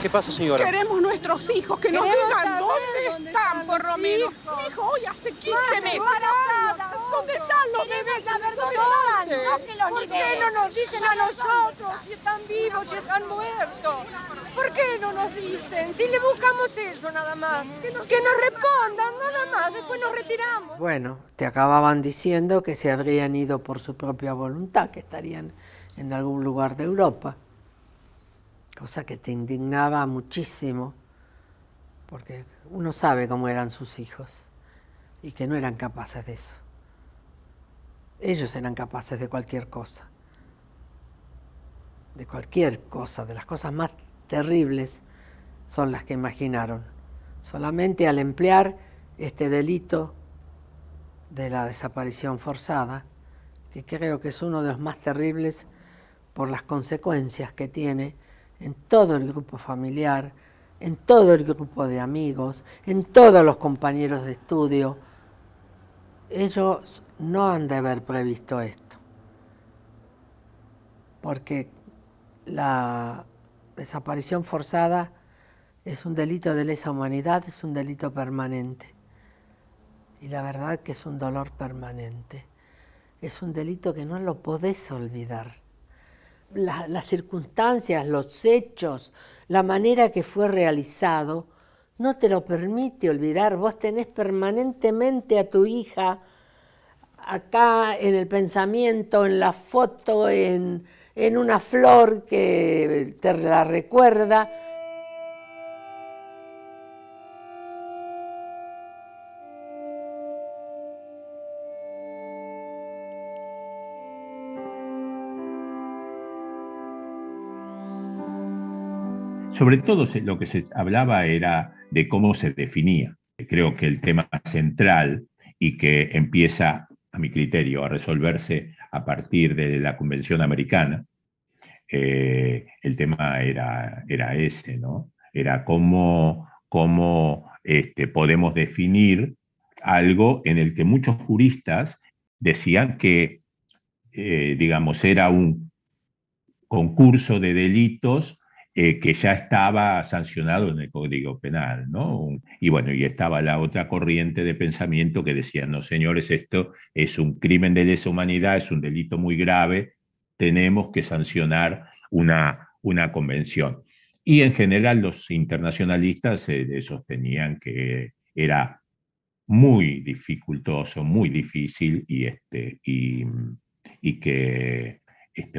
¿Qué pasa, señora? Queremos nuestros hijos, que nos digan dónde están, por lo menos. Mi hijo hoy hace 15 meses. ¿Dónde están los bebés? ¿Por qué no nos dicen a nosotros si están vivos, si están muertos? ¿Por qué no nos dicen? Si le buscamos eso nada más, que nos respondan nada más, después nos retiramos. Bueno, te acababan diciendo que se habrían ido por su propia voluntad, que estarían en algún lugar de Europa, cosa que te indignaba muchísimo, porque uno sabe cómo eran sus hijos y que no eran capaces de eso. Ellos eran capaces de cualquier cosa, de las cosas más terribles son las que imaginaron, solamente al emplear este delito de la desaparición forzada, que creo que es uno de los más terribles por las consecuencias que tiene en todo el grupo familiar, en todo el grupo de amigos, en todos los compañeros de estudio. Ellos no han de haber previsto esto, porque la desaparición forzada es un delito de lesa humanidad, es un delito permanente. Y la verdad que es un dolor permanente. Es un delito que no lo podés olvidar. Las circunstancias, los hechos, la manera que fue realizado, no te lo permite olvidar. Vos tenés permanentemente a tu hija acá en el pensamiento, en la foto, en una flor que te la recuerda. Sobre todo lo que se hablaba era de cómo se definía. Creo que el tema central y que empieza, a mi criterio, a resolverse a partir de la Convención Americana, el tema era ese, ¿no? Era cómo podemos definir algo en el que muchos juristas decían que, digamos, era un concurso de delitos que ya estaba sancionado en el Código Penal, ¿no? Y bueno, y estaba la otra corriente de pensamiento que decía, no señores, esto es un crimen de lesa humanidad, es un delito muy grave, tenemos que sancionar una convención. Y en general los internacionalistas sostenían que era muy dificultoso, muy difícil y que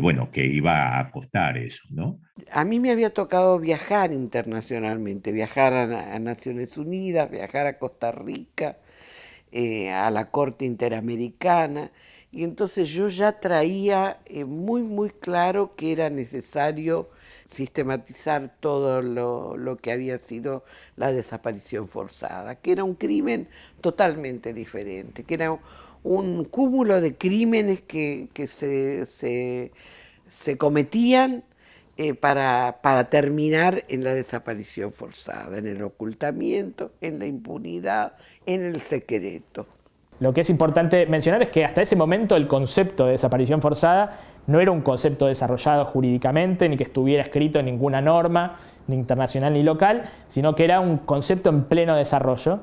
bueno, que iba a costar eso, ¿no? A mí me había tocado viajar internacionalmente, viajar a Naciones Unidas, viajar a Costa Rica, a la Corte Interamericana, y entonces yo ya traía muy claro que era necesario sistematizar todo lo que había sido la desaparición forzada, que era un crimen totalmente diferente, que era un cúmulo de crímenes que se cometían para terminar en la desaparición forzada, en el ocultamiento, en la impunidad, en el secreto. Lo que es importante mencionar es que hasta ese momento el concepto de desaparición forzada no era un concepto desarrollado jurídicamente, ni que estuviera escrito en ninguna norma, ni internacional ni local, sino que era un concepto en pleno desarrollo,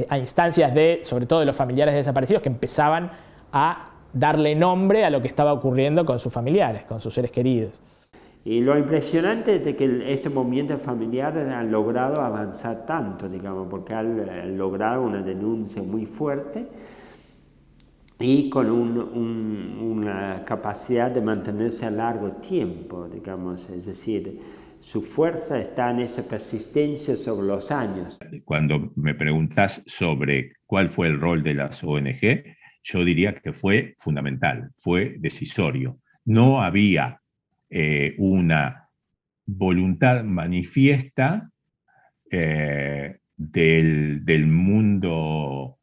a instancias sobre todo de los familiares desaparecidos, que empezaban a darle nombre a lo que estaba ocurriendo con sus familiares, con sus seres queridos. Y lo impresionante es de que este movimiento familiar ha logrado avanzar tanto, digamos, porque han logrado una denuncia muy fuerte y con una capacidad de mantenerse a largo tiempo, digamos, es decir, su fuerza está en esa persistencia sobre los años. Cuando me preguntas sobre cuál fue el rol de las ONG, yo diría que fue fundamental, fue decisorio. No había una voluntad manifiesta del mundo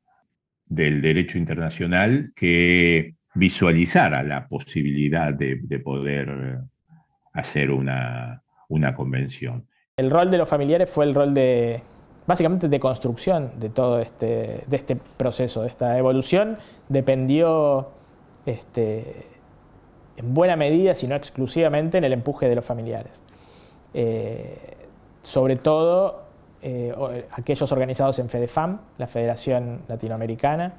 del derecho internacional que visualizara la posibilidad de poder hacer una convención. El rol de los familiares fue el rol básicamente de construcción de todo este proceso, de esta evolución. Dependió en buena medida, si no exclusivamente, en el empuje de los familiares. sobre todo aquellos organizados en FEDEFAM, la Federación Latinoamericana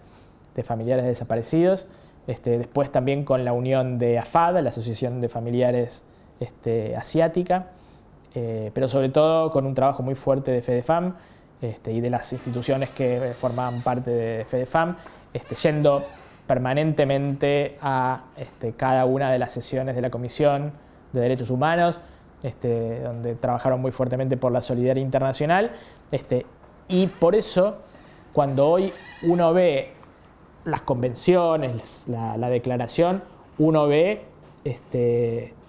de Familiares Desaparecidos, después también con la unión de AFAD, la Asociación de Familiares Asiática, pero sobre todo con un trabajo muy fuerte de FEDEFAM y de las instituciones que formaban parte de FEDEFAM, yendo permanentemente a cada una de las sesiones de la Comisión de Derechos Humanos, donde trabajaron muy fuertemente por la solidaridad internacional, y por eso cuando hoy uno ve las convenciones, la declaración, uno ve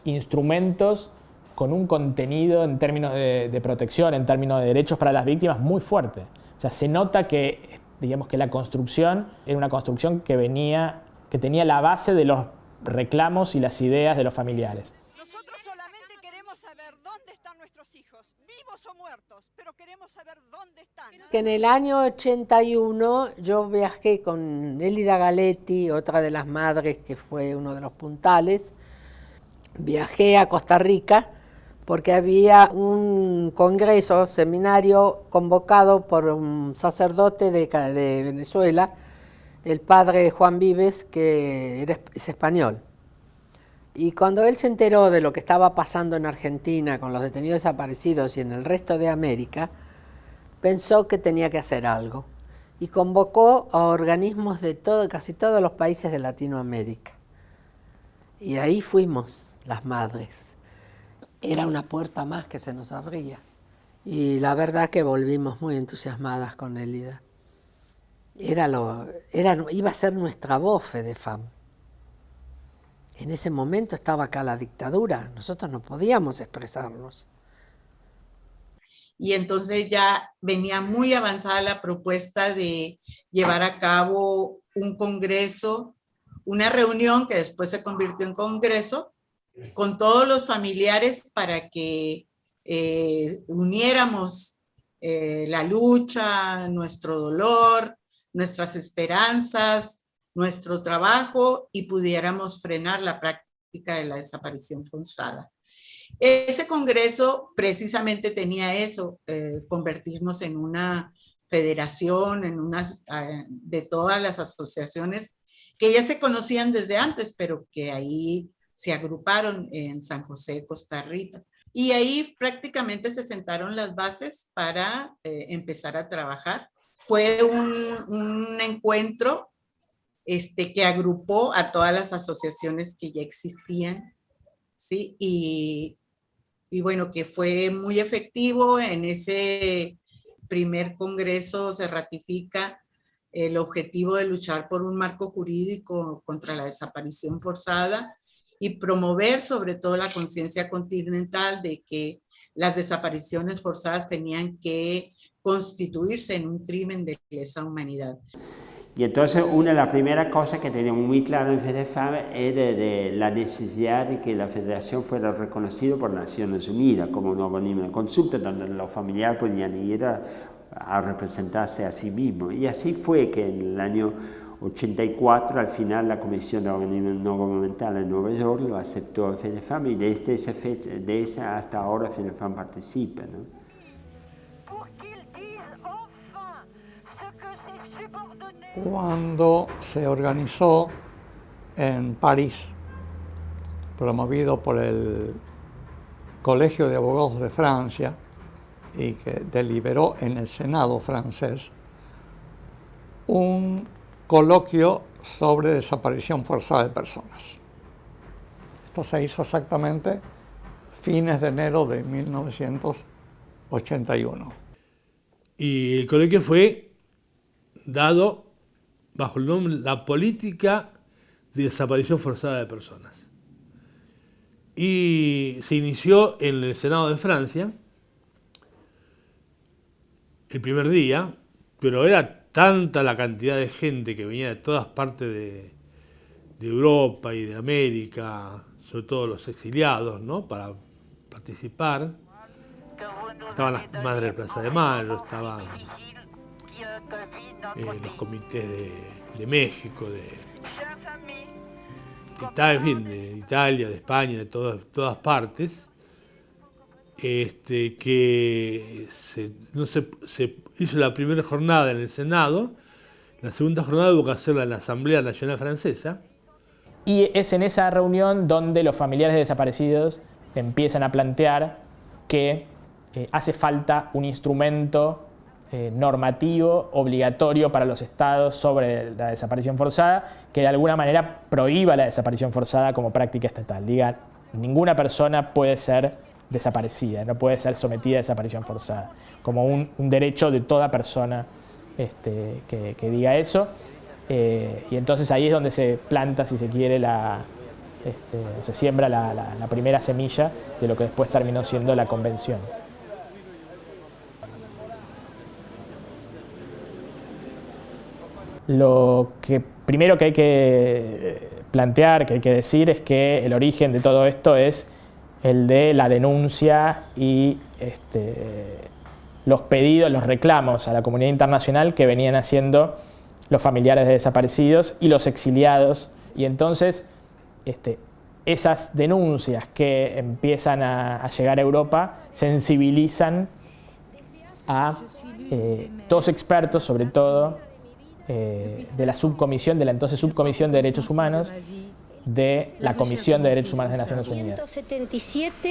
instrumentos con un contenido en términos de protección, en términos de derechos para las víctimas muy fuerte. O sea, se nota que, digamos, que la construcción era una construcción que tenía la base de los reclamos y las ideas de los familiares. Nosotros solamente queremos saber dónde están nuestros hijos, vivos o muertos, pero queremos saber dónde están. Que en el año 81 yo viajé con Elida Galetti, otra de las madres que fue uno de los puntales. Viajé a Costa Rica porque había un congreso, seminario convocado por un sacerdote de Venezuela, el padre Juan Vives, que es español. Y cuando él se enteró de lo que estaba pasando en Argentina con los detenidos desaparecidos y en el resto de América, pensó que tenía que hacer algo y convocó a organismos de casi todos los países de Latinoamérica. Y ahí fuimos las madres. Era una puerta más que se nos abría. Y la verdad que volvimos muy entusiasmadas con Elida. Iba a ser nuestra voz, FEDEFAM. En ese momento estaba acá la dictadura, nosotros no podíamos expresarnos. Y entonces ya venía muy avanzada la propuesta de llevar a cabo un congreso, una reunión que después se convirtió en congreso, con todos los familiares para que uniéramos la lucha, nuestro dolor, nuestras esperanzas, nuestro trabajo y pudiéramos frenar la práctica de la desaparición forzada. Ese congreso precisamente tenía eso, convertirnos en una federación, de todas las asociaciones que ya se conocían desde antes, pero que ahí se agruparon en San José, Costa Rica. Y ahí prácticamente se sentaron las bases para empezar a trabajar. Fue un encuentro que agrupó a todas las asociaciones que ya existían, ¿sí? Y bueno, que fue muy efectivo. En ese primer congreso se ratifica el objetivo de luchar por un marco jurídico contra la desaparición forzada y promover sobre todo la conciencia continental de que las desapariciones forzadas tenían que constituirse en un crimen de lesa humanidad. Y entonces una de las primeras cosas que teníamos muy claro en FEDEFAM es de la necesidad de que la federación fuera reconocida por Naciones Unidas como un organismo de consulta donde los familiares podían ir a representarse a sí mismos. Y así fue que en el año 84 al final la Comisión de Organismos No Gubernamentales en Nueva York lo aceptó en FEDEFAM y desde esa hasta ahora FEDEFAM participa, ¿no? Cuando se organizó en París, promovido por el Colegio de Abogados de Francia y que deliberó en el Senado francés, un coloquio sobre desaparición forzada de personas. Esto se hizo exactamente fines de enero de 1981. Y el coloquio fue dado bajo el nombre La Política de Desaparición Forzada de Personas. Y se inició en el Senado de Francia el primer día, pero era tanta la cantidad de gente que venía de todas partes de Europa y de América, sobre todo los exiliados, ¿no?, para participar. Estaban las madres de Plaza de Mayo, estaban los comités de México, de Italia, de España, de todas partes. que se hizo la primera jornada en el Senado, la segunda jornada hubo que hacerla en la Asamblea Nacional Francesa. Y es en esa reunión donde los familiares de desaparecidos empiezan a plantear que hace falta un instrumento normativo obligatorio para los estados sobre la desaparición forzada, que de alguna manera prohíba la desaparición forzada como práctica estatal. Diga, ninguna persona puede ser desaparecida, no puede ser sometida a desaparición forzada, como un derecho de toda persona que diga eso. Y entonces ahí es donde se planta, si se quiere, se siembra la primera semilla de lo que después terminó siendo la convención. Lo que primero que hay que plantear, que hay que decir, es que el origen de todo esto es el de la denuncia y los pedidos, los reclamos a la comunidad internacional que venían haciendo los familiares de desaparecidos y los exiliados. Y entonces esas denuncias que empiezan a llegar a Europa sensibilizan a dos expertos, sobre todo, de la subcomisión, de la entonces Subcomisión de Derechos Humanos, de la Comisión de Derechos Humanos de Naciones Unidas.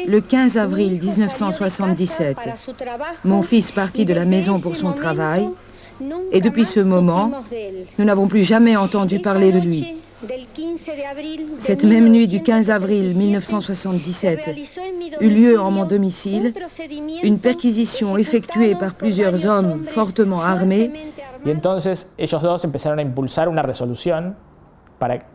Le 15 avril 1977, mon fils partit de la maison pour son travail et depuis ce moment, nous n'avons plus jamais entendu parler de lui. Cette même nuit du 15 avril 1977 eut lieu en mon domicile une perquisition effectuée par plusieurs hommes fortement armés. Y entonces ellos dos empezaron a impulsar una resolución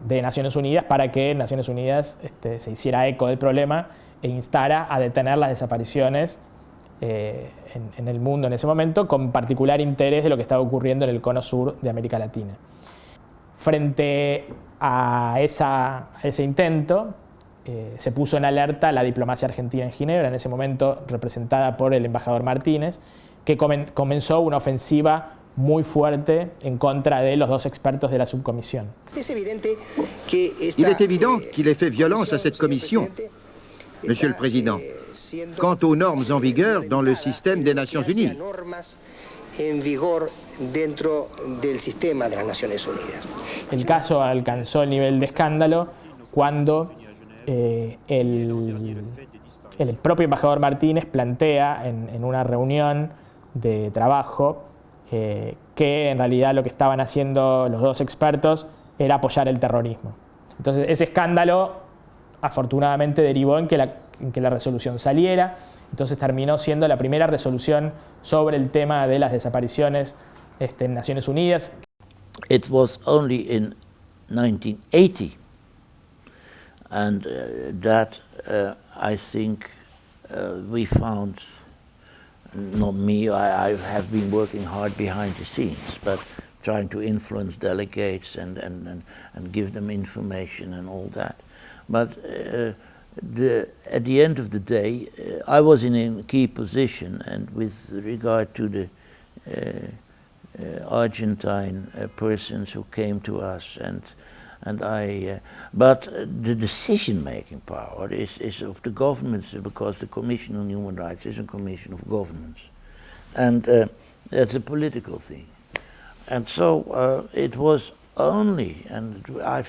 de Naciones Unidas para que Naciones Unidas se hiciera eco del problema e instara a detener las desapariciones en el mundo en ese momento, con particular interés de lo que estaba ocurriendo en el cono sur de América Latina. Frente a ese intento, se puso en alerta la diplomacia argentina en Ginebra, en ese momento representada por el embajador Martínez, que comenzó una ofensiva muy fuerte en contra de los dos expertos de la subcomisión. Il est évident qu'il ait fait violence à cette commission, Monsieur le Président, quant aux normes en vigueur dans le système des Nations Unies. El caso alcanzó el nivel de escándalo cuando el propio embajador Martínez plantea en una reunión de trabajo que en realidad lo que estaban haciendo los dos expertos era apoyar el terrorismo. Entonces ese escándalo afortunadamente derivó en que la resolución saliera. Entonces terminó siendo la primera resolución sobre el tema de las desapariciones en Naciones Unidas. It was only in 1980 and that I think we found, not me, I have been working hard behind the scenes, but trying to influence delegates and give them information and all that. But at the end of the day, I was in a key position, and with regard to the Argentine persons who came to us, but the decision-making power is of the governments, because the Commission on Human Rights is a commission of governments, and that's a political thing. And so it was only, and I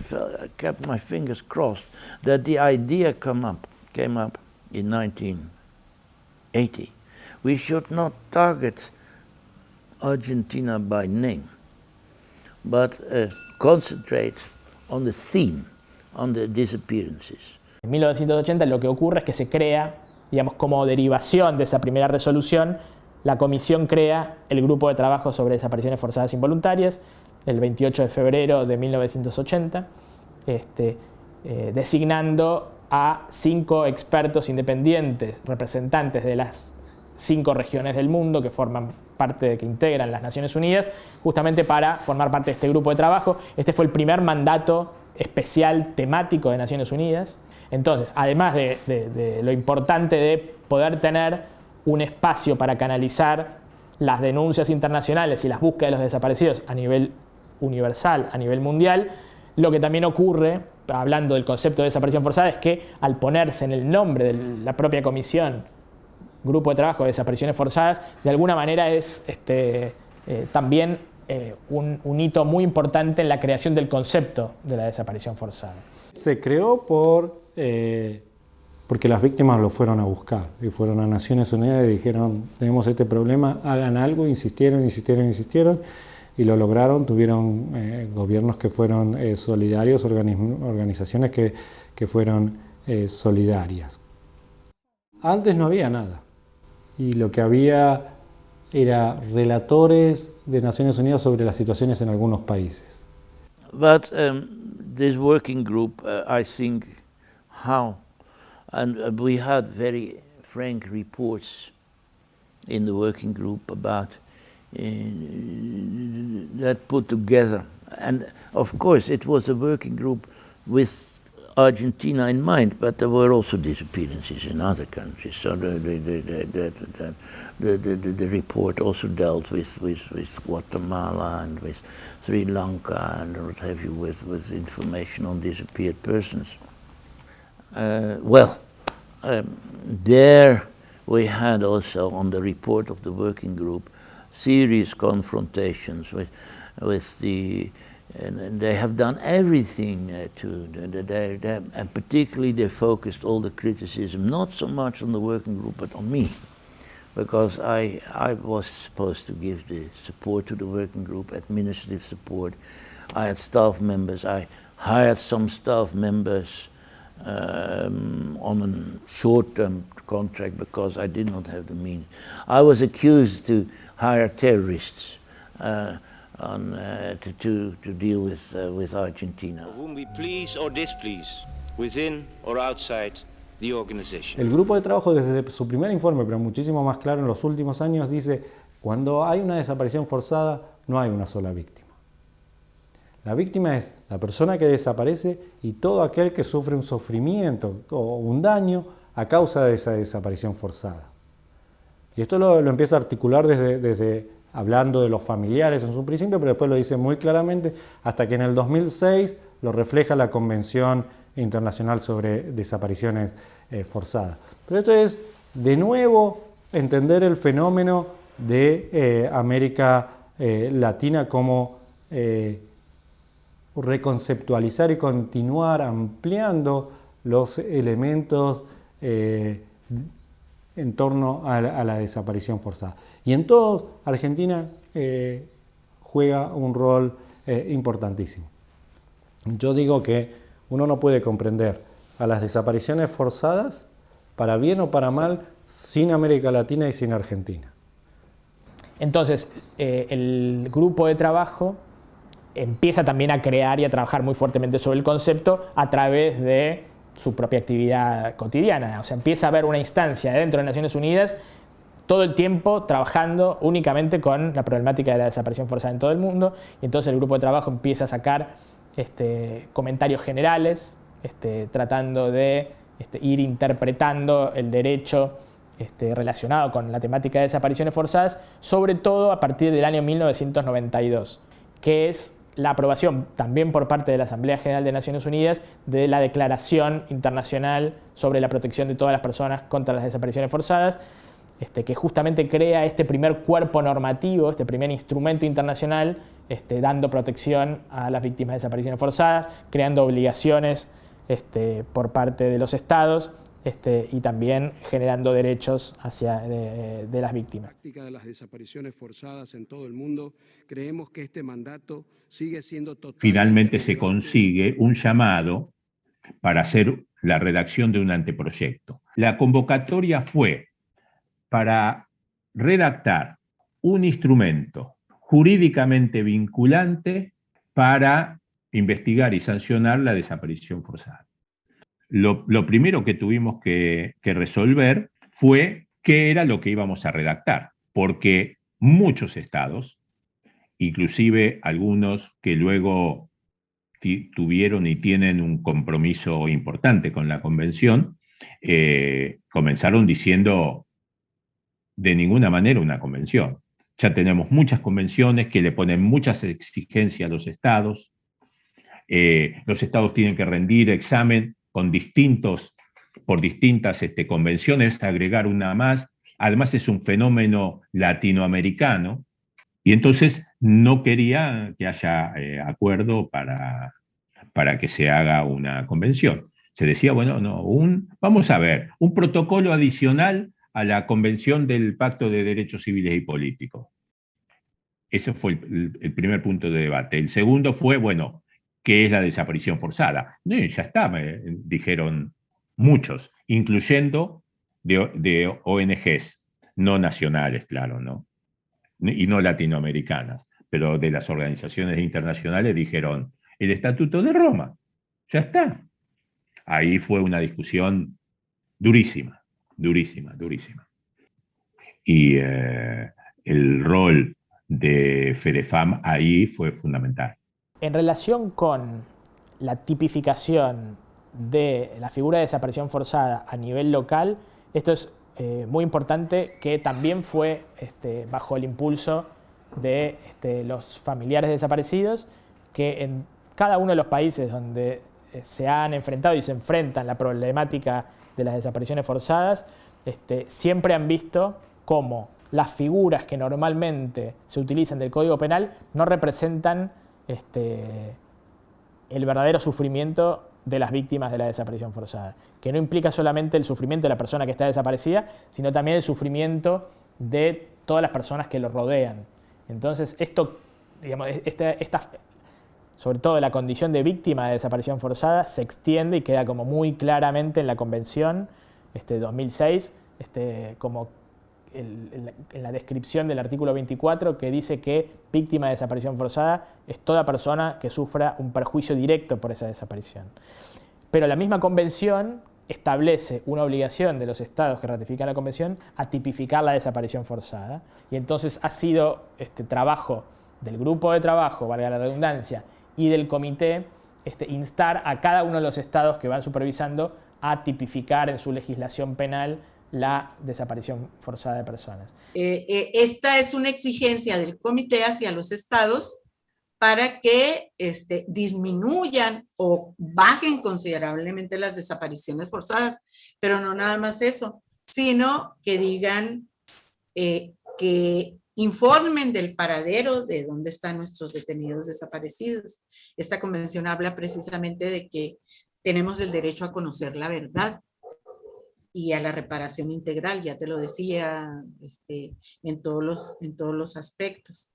kept my fingers crossed, that the idea came up in 1980. We should not target Argentina by name, but concentrate on the theme, on the disappearances. En 1980 lo que ocurre es que se crea, digamos, como derivación de esa primera resolución, la Comisión crea el Grupo de Trabajo sobre Desapariciones Forzadas Involuntarias, el 28 de febrero de 1980, designando a 5 expertos independientes, representantes de las 5 regiones del mundo que forman parte, que integran las Naciones Unidas, justamente para formar parte de este grupo de trabajo. Este fue el primer mandato especial temático de Naciones Unidas. Entonces, además de lo importante de poder tener un espacio para canalizar las denuncias internacionales y las búsquedas de los desaparecidos a nivel universal, a nivel mundial, lo que también ocurre, hablando del concepto de desaparición forzada, es que al ponerse en el nombre de la propia comisión grupo de trabajo de desapariciones forzadas, de alguna manera es también un hito muy importante en la creación del concepto de la desaparición forzada. Se creó porque las víctimas lo fueron a buscar y fueron a Naciones Unidas y dijeron: tenemos este problema, hagan algo, insistieron y lo lograron. Tuvieron gobiernos que fueron solidarios, organizaciones que fueron solidarias. Antes no había nada y lo que había era relatores de Naciones Unidas sobre las situaciones en algunos países. But this working group, I think, and we had very frank reports in the working group about that put together. And of course it was a working group with Argentina in mind, but there were also disappearances in other countries. So the report also dealt with Guatemala and with Sri Lanka and what have you, with information on disappeared persons. There we had also on the report of the working group serious confrontations with the, and they have done everything and particularly they focused all the criticism not so much on the working group but on me, because I was supposed to give the support to the working group, administrative support. I had staff members. I hired some staff members on a short-term contract because I did not have the means. I was accused to hire terrorists to deal with Argentina. Whom we please or displease, within or outside the organization. El grupo de trabajo desde su primer informe, pero muchísimo más claro en los últimos años, dice: cuando hay una desaparición forzada no hay una sola víctima. La víctima es la persona que desaparece y todo aquel que sufre un sufrimiento o un daño a causa de esa desaparición forzada. Y esto lo empieza a articular desde hablando de los familiares en su principio, pero después lo dice muy claramente, hasta que en el 2006 lo refleja la Convención Internacional sobre Desapariciones Forzadas. Pero esto es, de nuevo, entender el fenómeno de América Latina como reconceptualizar y continuar ampliando los elementos en torno a la desaparición forzada. Y en todo, Argentina juega un rol importantísimo. Yo digo que uno no puede comprender a las desapariciones forzadas, para bien o para mal, sin América Latina y sin Argentina. Entonces, el grupo de trabajo empieza también a crear y a trabajar muy fuertemente sobre el concepto a través de su propia actividad cotidiana. O sea, empieza a haber una instancia dentro de Naciones Unidas todo el tiempo trabajando únicamente con la problemática de la desaparición forzada en todo el mundo, y entonces el grupo de trabajo empieza a sacar comentarios generales, tratando de ir interpretando el derecho relacionado con la temática de desapariciones forzadas, sobre todo a partir del año 1992, que es la aprobación también por parte de la Asamblea General de Naciones Unidas de la Declaración Internacional sobre la Protección de todas las personas contra las desapariciones forzadas, que justamente crea este primer cuerpo normativo, este primer instrumento internacional, dando protección a las víctimas de desapariciones forzadas, creando obligaciones por parte de los estados y también generando derechos de las víctimas. De las desapariciones forzadas en todo el mundo, creemos que este mandato sigue siendo totalmente... Finalmente se consigue un llamado para hacer la redacción de un anteproyecto. La convocatoria fue para redactar un instrumento jurídicamente vinculante para investigar y sancionar la desaparición forzada. Lo primero que tuvimos que resolver fue qué era lo que íbamos a redactar, porque muchos estados, inclusive algunos que luego tuvieron y tienen un compromiso importante con la convención, comenzaron diciendo de ninguna manera una convención. Ya tenemos muchas convenciones que le ponen muchas exigencias a los estados. Los estados tienen que rendir examen por distintas convenciones, agregar una más, además es un fenómeno latinoamericano, y entonces no quería que haya acuerdo para que se haga una convención. Se decía, bueno, no, vamos a ver, un protocolo adicional a la Convención del Pacto de Derechos Civiles y Políticos. Ese fue el primer punto de debate. El segundo fue, bueno, ¿qué es la desaparición forzada? No, ya está, me dijeron muchos, incluyendo de ONGs, no nacionales, claro, ¿no? Y no latinoamericanas, pero de las organizaciones internacionales dijeron, el Estatuto de Roma, ya está. Ahí fue una discusión durísima, durísima, durísima. Y el rol de FEDEFAM ahí fue fundamental. En relación con la tipificación de la figura de desaparición forzada a nivel local, esto es muy importante, que también fue bajo el impulso de los familiares desaparecidos, que en cada uno de los países donde se han enfrentado y se enfrentan la problemática de las desapariciones forzadas, siempre han visto cómo las figuras que normalmente se utilizan del Código Penal no representan el verdadero sufrimiento de las víctimas de la desaparición forzada, que no implica solamente el sufrimiento de la persona que está desaparecida, sino también el sufrimiento de todas las personas que lo rodean. Entonces, esto, digamos, sobre todo la condición de víctima de desaparición forzada, se extiende y queda como muy claramente en la Convención de 2006, como en la descripción del artículo 24, que dice que víctima de desaparición forzada es toda persona que sufra un perjuicio directo por esa desaparición. Pero la misma Convención establece una obligación de los estados que ratifican la Convención a tipificar la desaparición forzada, y entonces ha sido trabajo del grupo de trabajo, valga la redundancia, y del comité, instar a cada uno de los estados que van supervisando a tipificar en su legislación penal la desaparición forzada de personas. Esta es una exigencia del comité hacia los estados para que disminuyan o bajen considerablemente las desapariciones forzadas, pero no nada más eso, sino que digan, que informen del paradero de dónde están nuestros detenidos desaparecidos. Esta convención habla precisamente de que tenemos el derecho a conocer la verdad y a la reparación integral, ya te lo decía, en todos los aspectos.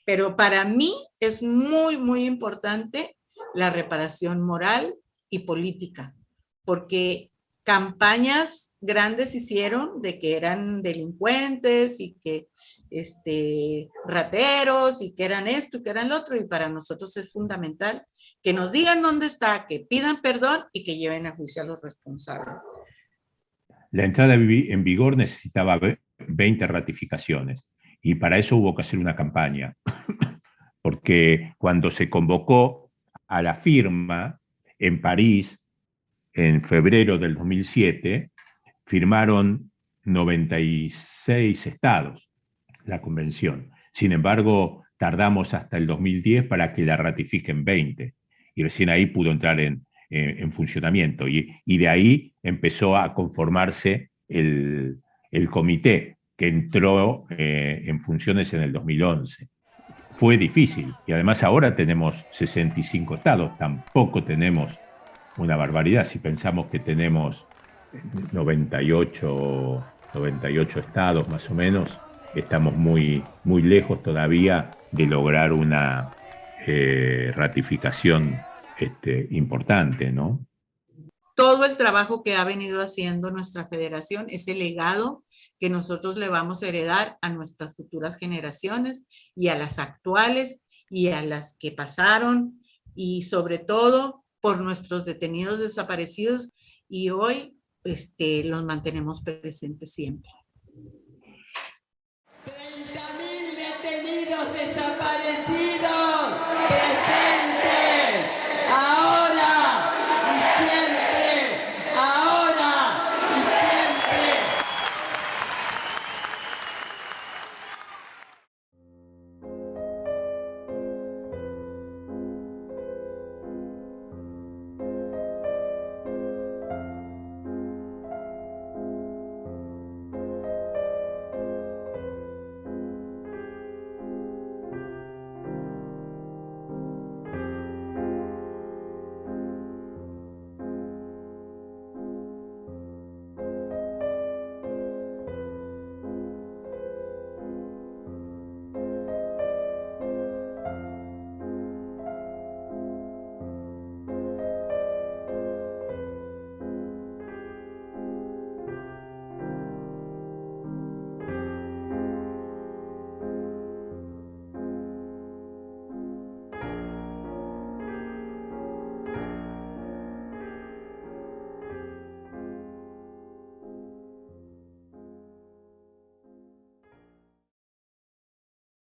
Pero para mí es muy, muy importante la reparación moral y política, porque campañas grandes hicieron de que eran delincuentes y que rateros y que eran esto y que eran lo otro, y para nosotros es fundamental que nos digan dónde está, que pidan perdón y que lleven a juicio a los responsables. La entrada en vigor necesitaba 20 ratificaciones y para eso hubo que hacer una campaña, porque cuando se convocó a la firma en París en febrero del 2007, firmaron 96 estados la convención. Sin embargo, tardamos hasta el 2010 para que la ratifiquen 20 y recién ahí pudo entrar en funcionamiento y de ahí empezó a conformarse el comité que entró en funciones en el 2011. Fue difícil y además ahora tenemos 65 estados, tampoco tenemos una barbaridad si pensamos que tenemos 98 estados más o menos. Estamos muy, muy lejos todavía de lograr una ratificación importante, ¿no? Todo el trabajo que ha venido haciendo nuestra federación, ese legado que nosotros le vamos a heredar a nuestras futuras generaciones y a las actuales y a las que pasaron, y sobre todo por nuestros detenidos desaparecidos, y hoy los mantenemos presentes siempre. 30.000 detenidos desaparecidos.